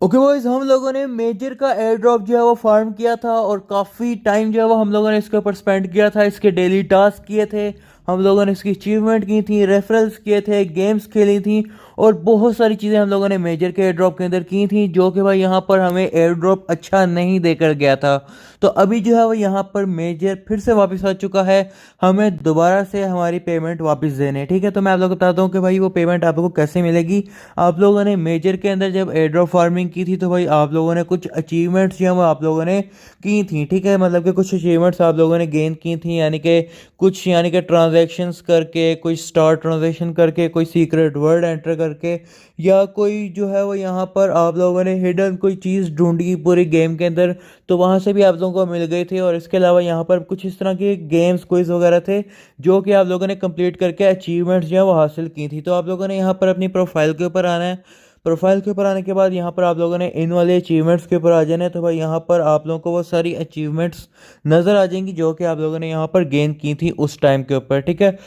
Okay boys, हम लोगों ने मेजर का एयर ड्रॉप जो है वो फार्म किया था और काफ़ी टाइम जो है वो हम लोगों ने इसके ऊपर स्पेंड किया था। इसके डेली टास्क किए थे, हम लोगों ने इसकी अचीवमेंट की थी, रेफरल्स किए थे, गेम्स खेली थी और बहुत सारी चीज़ें हम लोगों ने मेजर के एयर ड्रॉप के अंदर की थी, जो कि भाई यहाँ पर हमें एयर ड्रॉप अच्छा नहीं देकर गया था। तो अभी जो है वो यहाँ पर मेजर फिर से वापस आ चुका है, हमें दोबारा से हमारी पेमेंट वापस देने। ठीक है, तो मैं आप लोगों को बताता हूँ कि भाई वो पेमेंट आप लोगों को कैसे मिलेगी। आप लोगों ने मेजर के अंदर जब एयर ड्रॉप फार्मिंग की थी तो भाई आप लोगों ने कुछ अचीवमेंट्स जो है वो आप लोगों ने की थी। ठीक है, मतलब कि कुछ अचीवमेंट्स आप लोगों ने गेन की थी, यानी कि ट्रांजैक्शंस करके, कोई स्टार ट्रांजैक्शन करके, कोई सीक्रेट वर्ड एंटर करके, या कोई जो है वो यहाँ पर आप लोगों ने हिडन कोई चीज़ ढूंढी पूरी गेम के अंदर, तो वहाँ से भी आप लोगों को मिल गई थी। और इसके अलावा यहाँ पर कुछ इस तरह के गेम्स क्विज वगैरह थे जो कि आप लोगों ने कंप्लीट करके अचीवमेंट्स जो है वो हासिल की थी। तो आप लोगों ने यहाँ पर अपनी प्रोफाइल के ऊपर आना है। प्रोफाइल के ऊपर आने के बाद यहाँ पर आप लोगों ने इन वाले अचीवमेंट्स के ऊपर आ जाना है। तो भाई यहाँ पर आप लोगों को वो सारी अचीवमेंट्स नज़र आ जाएंगी जो कि आप लोगों ने यहाँ पर गेन की थी उस टाइम के ऊपर। ठीक है,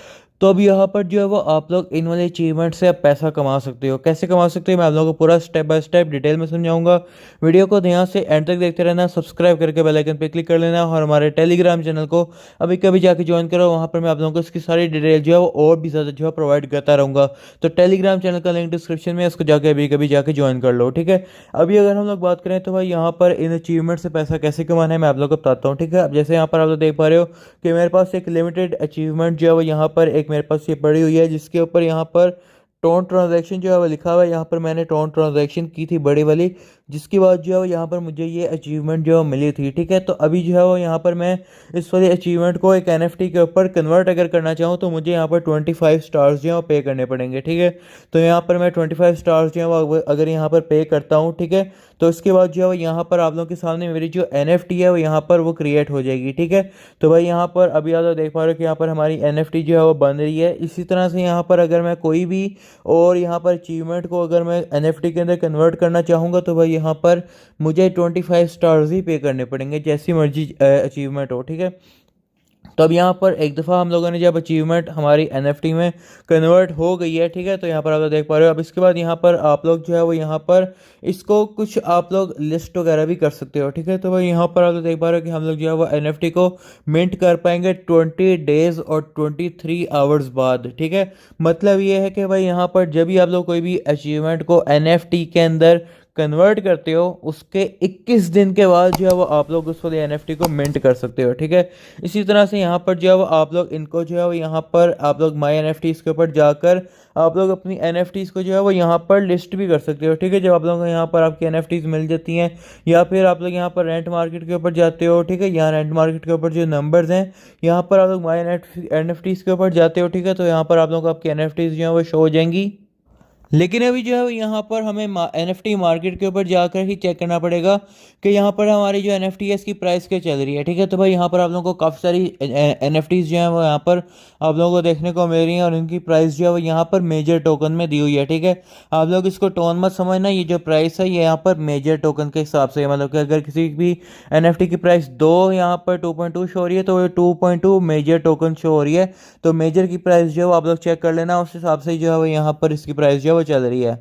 तो अब यहाँ पर जो है वो आप लोग इन वाले अचीवमेंट से आप पैसा कमा सकते हो। कैसे कमा सकते हो मैं आप लोगों को पूरा स्टेप बाय स्टेप डिटेल में समझाऊंगा। वीडियो को ध्यान से एंड तक देखते रहना, सब्सक्राइब करके बेल आइकन पे क्लिक कर लेना और हमारे टेलीग्राम चैनल को अभी कभी जाके ज्वाइन करो। वहाँ पर मैं आप लोगों को इसकी सारी डिटेल जो है वो और भी ज़्यादा जो है प्रोवाइड करता रहूँगा। तो टेलीग्राम चैनल का लिंक डिस्क्रिप्शन में है, उसको जाके अभी कभी जाके ज्वाइन कर लो। ठीक है, अभी अगर हम लोग बात करें तो भाई यहाँ पर इन अचीवमेंट से पैसा कैसे कमाना है मैं आप लोगों को बताता हूँ। ठीक है, अब जैसे यहाँ पर आप लोग देख पा रहे हो कि मेरे पास एक लिमिटेड अचीवमेंट जो है वो यहाँ पर एक मेरे पास ये पड़ी हुई है, जिसके ऊपर यहाँ पर टोन ट्रांजैक्शन जो है वो लिखा हुआ है। यहाँ पर मैंने टोन ट्रांजैक्शन की थी बड़ी वाली, जिसके बाद जो है वो यहाँ पर मुझे ये अचीवमेंट जो है वो मिली थी। ठीक है, तो अभी जो है वो यहाँ पर मैं इस वाली अचीवमेंट को एक एनएफटी के ऊपर कन्वर्ट अगर करना चाहूँ तो मुझे यहाँ पर 25 स्टार्स जो है वो पे करने पड़ेंगे। ठीक है, तो यहाँ पर मैं 25 स्टार्स जो है वो अगर यहाँ पर पे करता हूँ, ठीक है, तो इसके बाद जो है वो यहाँ पर आप लोगों के सामने मेरी जो एनएफटी है वो यहाँ पर वो क्रिएट हो जाएगी। ठीक है, तो भाई यहाँ पर अभी आप लोग देख पा रहे हो कि यहाँ पर हमारी एनएफटी जो है वो बन रही है। इसी तरह से यहाँ पर अगर मैं कोई भी और यहाँ पर अचीवमेंट को अगर मैं एनएफटी के अंदर कन्वर्ट करना चाहूँगा तो भाई यहाँ पर मुझे 25 स्टार्स ही पे करने पड़ेंगे, जैसी मर्जी अचीवमेंट हो। ठीक है, तो अब यहाँ पर एक दफ़ा हम लोगों ने जब अचीवमेंट हमारी एनएफटी में कन्वर्ट हो गई है, ठीक है, तो यहाँ पर आप लोग देख पा रहे हो। अब इसके बाद यहाँ पर आप लोग जो है वो यहाँ पर इसको कुछ आप लोग लिस्ट वगैरह भी कर सकते हो। ठीक है, तो भाई यहाँ पर आप लोग देख पा रहे हो कि हम लोग जो है वो एनएफटी को मिंट कर पाएंगे 20 डेज और 23 आवर्स बाद। ठीक है, मतलब ये है कि भाई यहाँ पर जब भी आप लोग कोई भी अचीवमेंट को एनएफटी के अंदर कन्वर्ट करते हो उसके 21 दिन के बाद जो है वो आप लोग उस वाले एनएफटी को मिंट कर सकते हो। ठीक है, इसी तरह से यहाँ पर जो है वो आप लोग इनको जो है वो यहाँ पर आप लोग माई एनएफटीज़ के ऊपर जाकर आप लोग अपनी एनएफटीज़ को जो है वो यहाँ पर लिस्ट भी कर सकते हो। ठीक है, जब आप लोगों को यहाँ पर आपकी एनएफटीज़ मिल जाती हैं या फिर आप लोग यहाँ पर रेंट मार्केट के ऊपर जाते हो। ठीक है, यहाँ रेंट मार्केट के ऊपर जो नंबर्स हैं यहाँ पर आप लोग माई एनएफटीज़ के ऊपर जाते हो। ठीक है, तो यहाँ पर आप लोगों को आपकी एनएफटीज़ जो है वो शो हो जाएंगी। लेकिन अभी जो है वो यहाँ पर हमें एनएफटी मार्केट के ऊपर जाकर ही चेक करना पड़ेगा कि यहाँ पर हमारी जो एनएफटी है इसकी प्राइस क्या चल रही है। ठीक है, तो भाई यहाँ पर आप लोगों को काफ़ी सारी एनएफटीज जो है वो यहाँ पर आप लोगों को देखने को मिल रही हैं और इनकी प्राइस जो है वो यहाँ पर मेजर टोकन में दी हुई है। ठीक है, आप लोग इसको टोन मत समझना, ये जो प्राइस है ये यहाँ पर मेजर टोकन के हिसाब से है। मतलब कि अगर किसी भी एनएफटी की प्राइस 2 यहाँ पर 2.2 शो हो रही है तो ये 2.2 मेजर टोकन शो हो रही है। तो मेजर की प्राइस जो है वो आप लोग चेक कर लेना, उस हिसाब से जो है वो यहाँ पर इसकी प्राइस जो है वो चल रही है।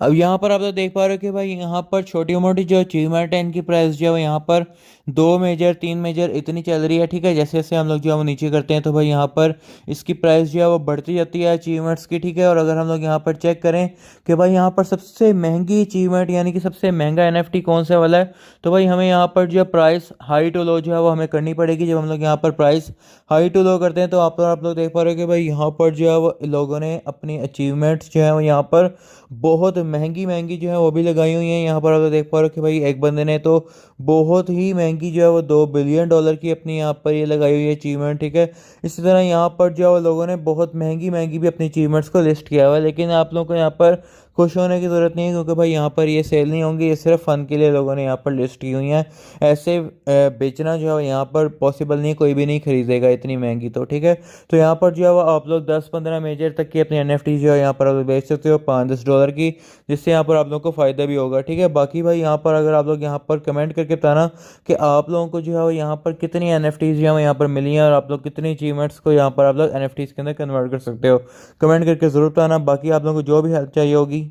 अब यहाँ पर आप लोग देख पा रहे हो कि भाई यहाँ पर छोटी मोटी जो अचीवमेंट है इनकी प्राइस जो है वो यहाँ पर 2 मेजर 3 मेजर इतनी चल रही है। ठीक है, जैसे जैसे हम लोग जो है वो नीचे करते हैं तो भाई यहाँ पर इसकी प्राइस जो है वो बढ़ती जाती है अचीवमेंट्स की। ठीक है, और अगर हम लोग यहाँ पर चेक करें कि भाई यहाँ पर सबसे महंगी अचीवमेंट यानी कि सबसे महंगा एनएफटी कौन सा वाला है, तो भाई हमें यहाँ पर जो प्राइस हाई टू लो जो है वो हमें करनी पड़ेगी। जब हम लोग यहाँ पर प्राइस हाई टू लो करते हैं तो आप लोग देख पा रहे हो कि भाई यहाँ पर जो है वो लोगों ने अपनी अचीवमेंट्स जो है वो यहाँ पर बहुत महंगी महंगी जो है वो भी लगाई हुई हैं। यहाँ पर आप देख पा रहे हो कि भाई एक बंदे ने तो बहुत ही महंगी जो है वो $2 बिलियन की अपनी यहाँ पर ये लगाई हुई है अचीवमेंट। ठीक है, इसी तरह यहाँ पर जो है वो लोगों ने बहुत महंगी महंगी भी अपनी अचीवमेंट्स को लिस्ट किया हुआ है। लेकिन आप लोगों को यहाँ पर खुश होने की ज़रूरत नहीं है क्योंकि भाई यहाँ पर ये सेल नहीं होंगी, ये सिर्फ फ़न के लिए लोगों ने यहाँ पर लिस्ट की हुई हैं। ऐसे बेचना जो है यहाँ पर पॉसिबल नहीं, कोई भी नहीं खरीदेगा इतनी महंगी। तो ठीक है, तो यहाँ पर जो है वो आप लोग 10-15 मेजर तक की अपनी एनएफटी जो है यहाँ पर आप लोग बेच सकते हो 5-10 डॉलर की, जिससे यहाँ पर आप लोग को फ़ायदा भी होगा। ठीक है, बाकी भाई यहाँ पर अगर आप लोग यहाँ पर कमेंट करके बताना कि आप लोगों को जो है वो यहाँ पर कितनी एनएफटीज जो है वो यहाँ पर मिली हैं और आप लोग कितनी अचीवमेंट्स को यहाँ पर आप लोग एनएफटीज के अंदर कन्वर्ट कर सकते हो, कमेंट करके ज़रूर बताना। बाकी आप लोगों को जो भी हेल्प चाहिए होगी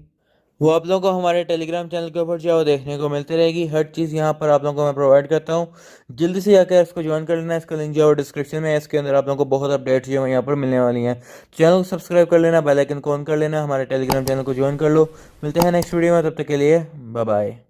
वो आप लोगों को हमारे टेलीग्राम चैनल के ऊपर जो है वो देखने को मिलती रहेगी। हर चीज़ यहाँ पर आप लोगों को मैं प्रोवाइड करता हूँ। जल्दी से जाकर इसको ज्वाइन कर लेना। इसका लिंक जो है वो डिस्क्रिप्शन में है। इसके अंदर आप लोगों को बहुत अपडेट्स जो है यहाँ पर मिलने वाली हैं। चैनल को सब्सक्राइब कर लेना, बेल आइकन को ऑन कर लेना, हमारे टेलीग्राम चैनल को ज्वाइन कर लो। मिलते हैं नेक्स्ट वीडियो में, तब तक के लिए बाय बाय।